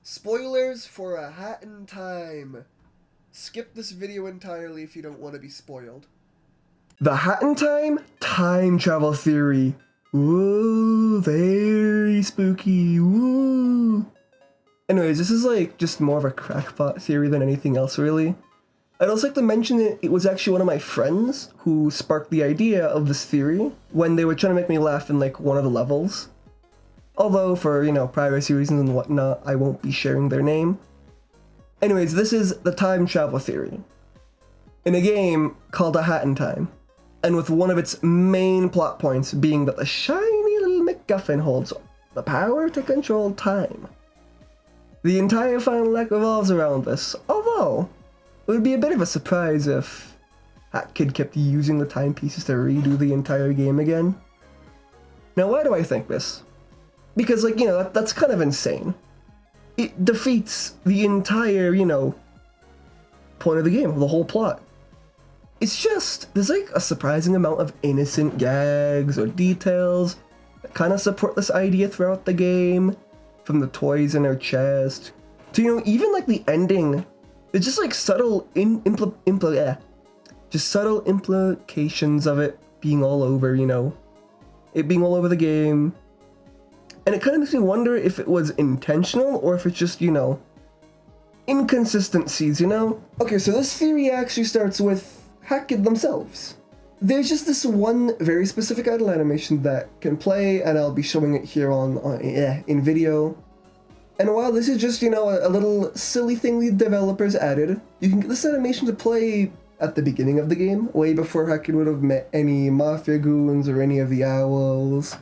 Spoilers for A Hat in Time. Skip this video entirely if you don't want to be spoiled. The Hat in Time? Time travel theory. Ooh, very spooky. Ooh. Anyways, this is just more of a crackpot theory than anything else, really. I'd also like to mention that it was actually one of my friends who sparked the idea of this theory when they were trying to make me laugh in one of the levels. Although for, privacy reasons and whatnot, I won't be sharing their name. Anyways, this is the time travel theory. In a game called A Hat in Time. And with one of its main plot points being that the shiny little MacGuffin holds the power to control time. The entire final act revolves around this, although it would be a bit of a surprise if Hat Kid kept using the timepieces to redo the entire game again. Now, why do I think this? Because, that's kind of insane. It defeats the entire, point of the game, the whole plot. It's just, there's a surprising amount of innocent gags or details that kind of support this idea throughout the game. From the toys in her chest to, even the ending. There's just subtle subtle implications of it being all over, it being all over the game. And it kind of makes me wonder if it was intentional or if it's just, inconsistencies, Okay, so this theory actually starts with Hat Kid themselves. There's just this one very specific idle animation that can play, and I'll be showing it here in video. And while this is just, a little silly thing the developers added, you can get this animation to play at the beginning of the game, way before Hat Kid would have met any Mafia goons or any of the owls.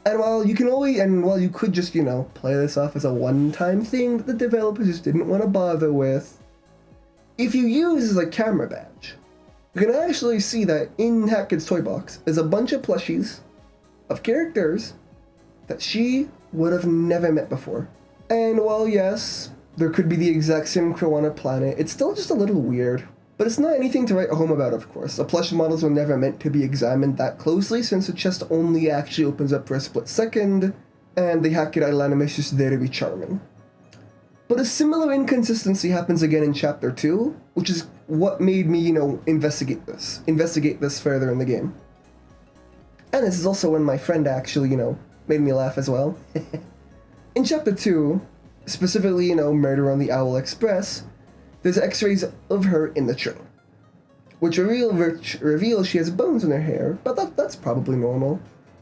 And while you could just, play this off as a one-time thing that the developers just didn't want to bother with, if you use the camera badge, you can actually see that in Hat Kid's toy box is a bunch of plushies of characters that she would have never met before. And while yes, there could be the exact same crew on a planet, it's still just a little weird. But it's not anything to write home about, of course. The plush models were never meant to be examined that closely since the chest only actually opens up for a split second, and the Hat Kid idle animation is just there to be charming. But a similar inconsistency happens again in Chapter 2, which is what made me, investigate this further in the game. And this is also when my friend actually, made me laugh as well. In Chapter 2, specifically, Murder on the Owl Express, there's x-rays of her in the train, which reveal she has bones in her hair, but that's probably normal.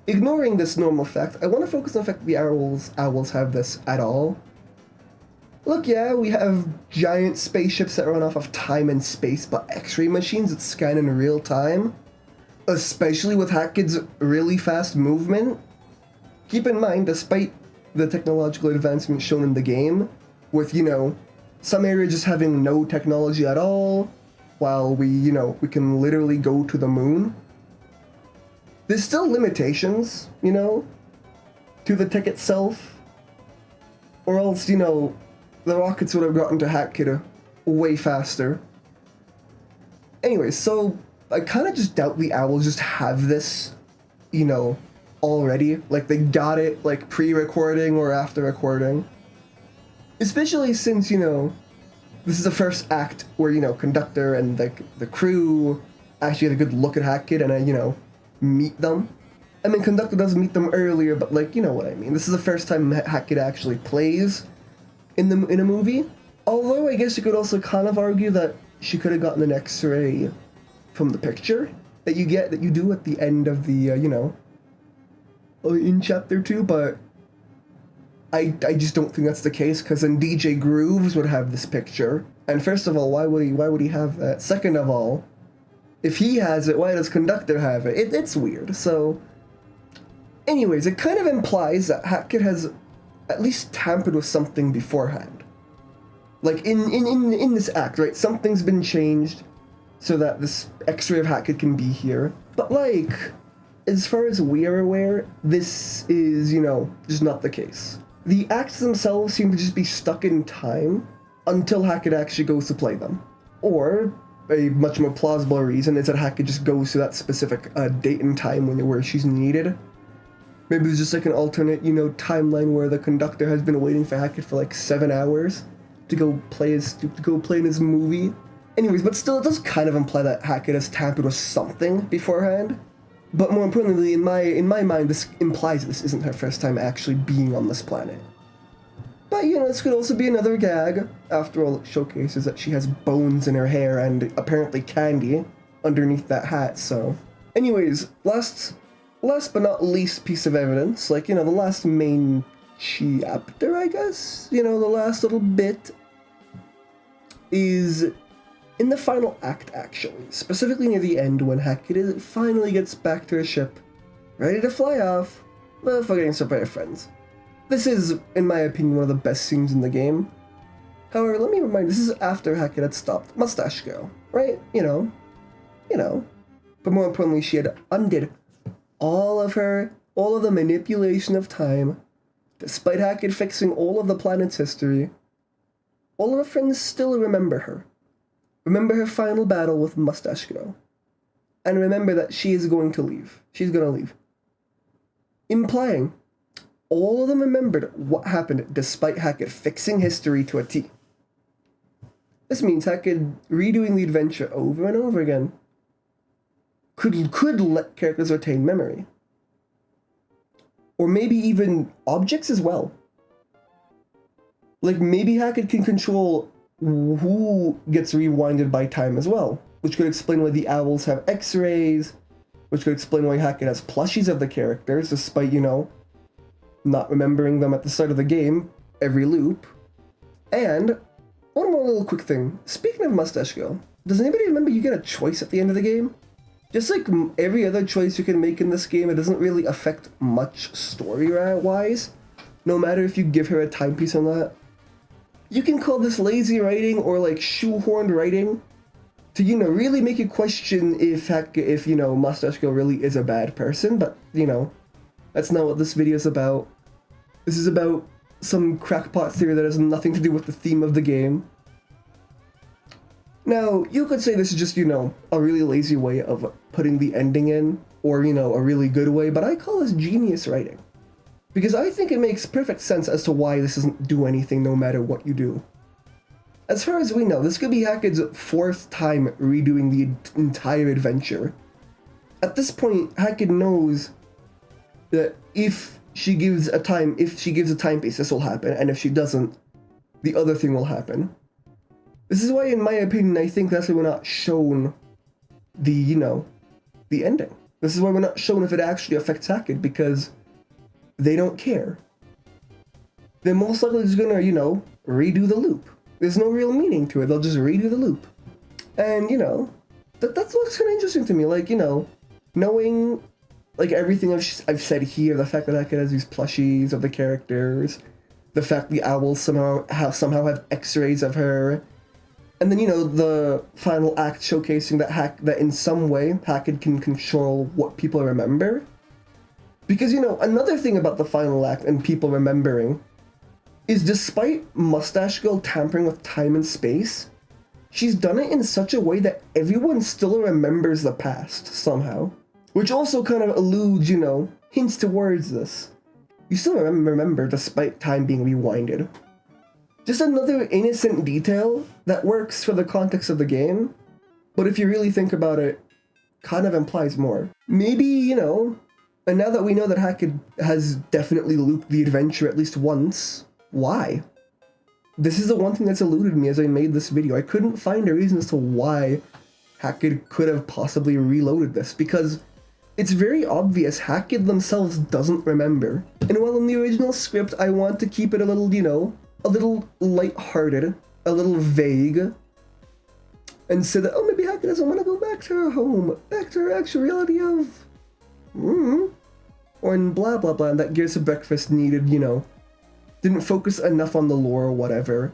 Ignoring this normal fact, I want to focus on the fact that the owls have this at all. Look, yeah, we have giant spaceships that run off of time and space, but x-ray machines that scan in real time, especially with Hat Kid's really fast movement. Keep in mind, despite the technological advancement shown in the game, with, some areas just having no technology at all, while we can literally go to the moon. There's still limitations, to the tech itself. Or else, the rockets would have gotten to Hat Kid way faster. Anyways, so I kind of just doubt the owls just have this, already. They got it, pre-recording or after recording. Especially since, this is the first act where, Conductor and, the crew actually get a good look at Hat Kid and, meet them. I mean, Conductor does meet them earlier, but, you know what I mean. This is the first time Hat Kid actually plays in a movie. Although, I guess you could also kind of argue that she could have gotten an X-ray from the picture that you do at the end of the, in Chapter 2, but I just don't think that's the case, because then DJ Grooves would have this picture. And first of all, why would he have that? Second of all, if he has it, why does Conductor have it? It's weird. So, anyways, it kind of implies that Hat Kid has at least tampered with something beforehand. In this act, right? Something's been changed so that this X-ray of Hat Kid can be here. But as far as we are aware, this is, just not the case. The acts themselves seem to just be stuck in time until Hat Kid actually goes to play them. Or, a much more plausible reason is that Hat Kid just goes to that specific date and time where she's needed. Maybe there's just like an alternate, you know, timeline where the conductor has been waiting for Hackett for like 7 hours to go play in his movie. Anyways, but still, it does kind of imply that Hackett has tampered with something beforehand. But more importantly, in my mind, this implies this isn't her first time actually being on this planet. But, you know, this could also be another gag. After all, it showcases that she has bones in her hair and apparently candy underneath that hat, so... Anyways, last but not least piece of evidence, like, you know, the last main chapter, I guess? You know, the last little bit is in the final act, actually. Specifically near the end, when Hackett finally gets back to her ship, ready to fly off, before getting stopped by her friends. This is, in my opinion, one of the best scenes in the game. However, let me remind you, this is after Hackett had stopped Mustache Girl, right? You know. But more importantly, she had undid all of the manipulation of time. Despite Hackett fixing all of the planet's history, all of her friends still remember her. Remember her final battle with Mustache Girl. And remember that she is going to leave. She's going to leave. Implying all of them remembered what happened despite Hackett fixing history to a T. This means Hackett redoing the adventure over and over again could let characters retain memory. Or maybe even objects as well. Like, maybe Hackett can control who gets rewinded by time as well, which could explain why the owls have x-rays, which could explain why Hackett has plushies of the characters, despite, you know, not remembering them at the start of the game, every loop. And one more little quick thing. Speaking of Mustache Girl, does anybody remember you get a choice at the end of the game? Just like every other choice you can make in this game, it doesn't really affect much story-wise, no matter if you give her a timepiece or not. You can call this lazy writing or like shoehorned writing to, you know, really make you question if you know, Mustache Girl really is a bad person, but, you know, that's not what this video is about. This is about some crackpot theory that has nothing to do with the theme of the game. Now, you could say this is just, you know, a really lazy way of putting the ending in, or, you know, a really good way, but I call this genius writing. Because I think it makes perfect sense as to why this doesn't do anything no matter what you do. As far as we know, this could be Hackett's 4th time redoing the entire adventure. At this point, Hackett knows that if she gives a timepiece, this will happen, and if she doesn't, the other thing will happen. This is why, in my opinion, I think that's why we're not shown the, you know, the ending. This is why we're not shown if it actually affects Hackett, because they don't care. They're most likely just gonna, you know, redo the loop. There's no real meaning to it, they'll just redo the loop. And, you know, that's what's kind of interesting to me, like, you know, knowing, like, everything I've said here, the fact that Hackett has these plushies of the characters, the fact the owls somehow have x-rays of her, and then, you know, the final act showcasing that in some way Hackett can control what people remember. Because, you know, another thing about the final act and people remembering is despite Mustache Girl tampering with time and space, she's done it in such a way that everyone still remembers the past somehow. Which also kind of alludes, you know, hints towards this. You still remember despite time being rewinded. Just another innocent detail that works for the context of the game, but if you really think about it, kind of implies more. Maybe, you know, and now that we know that Hackett has definitely looped the adventure at least once, why? This is the one thing that's eluded me as I made this video. I couldn't find a reason as to why Hackett could have possibly reloaded this, because it's very obvious Hackett themselves doesn't remember. And while in the original script I want to keep it a little, you know, a little light-hearted, a little vague, and say that, oh, maybe Hackett doesn't want to go back to her home, back to her actual reality of, or in blah blah blah, and that Gears of Breakfast needed, you know, didn't focus enough on the lore or whatever.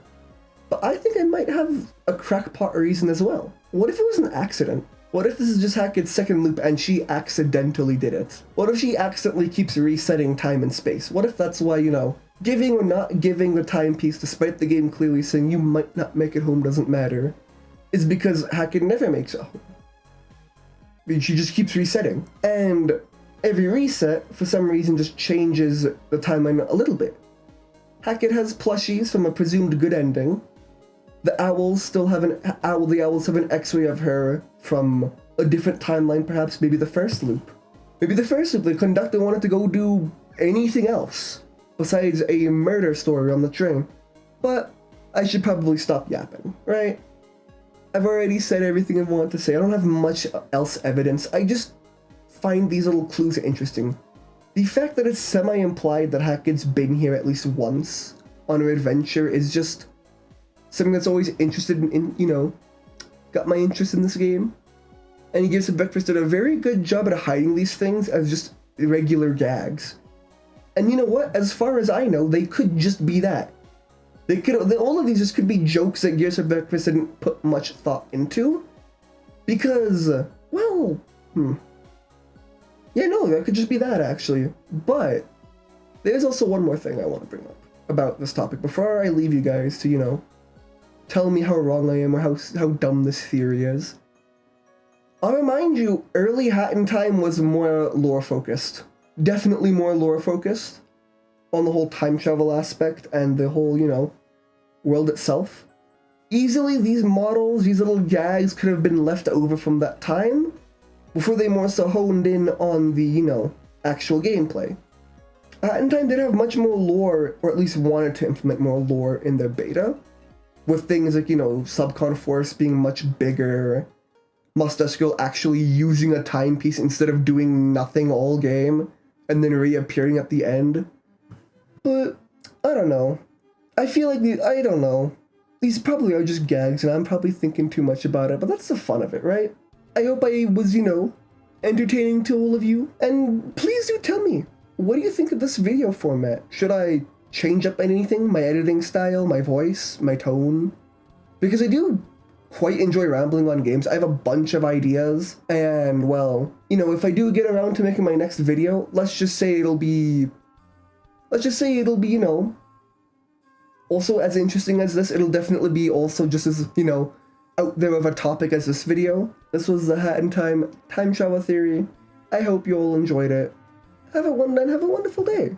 But I think I might have a crackpot reason as well. What if it was an accident? What if this is just Hackett's second loop and she accidentally did it? What if she accidentally keeps resetting time and space? What if that's why, you know, giving or not giving the timepiece, despite the game clearly saying you might not make it home doesn't matter, is because Hackett never makes it home. I mean, she just keeps resetting. And Every reset, for some reason, just changes the timeline a little bit. Hackett has plushies from a presumed good ending. The owls have an X-ray of her from a different timeline, perhaps maybe the first loop. Maybe the first loop, the conductor wanted to go do anything else besides a murder story on the train. But I should probably stop yapping, right? I've already said everything I want to say. I don't have much else evidence. I just find these little clues interesting. The fact that it's semi-implied that Hackett's been here at least once on her adventure is just something that's always interested in, you know, got my interest in this game. And he gives Breakfast did a very good job at hiding these things as just irregular gags. And you know what? As far as I know, they could just be that. All of these just could be jokes that Gears of Breakfast didn't put much thought into. Because, well, yeah, no, that could just be that, actually. But there's also one more thing I want to bring up about this topic before I leave you guys to, you know, tell me how wrong I am or how dumb this theory is. I'll remind you, early Hat in Time was more lore-focused. Definitely more lore-focused on the whole time travel aspect and the whole, you know, world itself. Easily, these models, these little gags could have been left over from that time before they more so honed in on the, you know, actual gameplay. Hat in Time did have much more lore, or at least wanted to implement more lore in their beta, with things like, you know, Subcon Force being much bigger, Mustache Girl actually using a timepiece instead of doing nothing all game, and then reappearing at the end. But, I don't know. I feel like I don't know. These probably are just gags, and I'm probably thinking too much about it, but that's the fun of it, right? I hope I was, you know, entertaining to all of you. And please do tell me, what do you think of this video format? Should I change up anything? My editing style, my voice, my tone? Because I do quite enjoy rambling on games. I have a bunch of ideas, and well, you know, if I do get around to making my next video, let's just say it'll be, you know, also as interesting as this. It'll definitely be also just as, you know, out there of a topic as this video. This was the Hat in Time time travel theory. I hope you all enjoyed it. Have a wonderful day.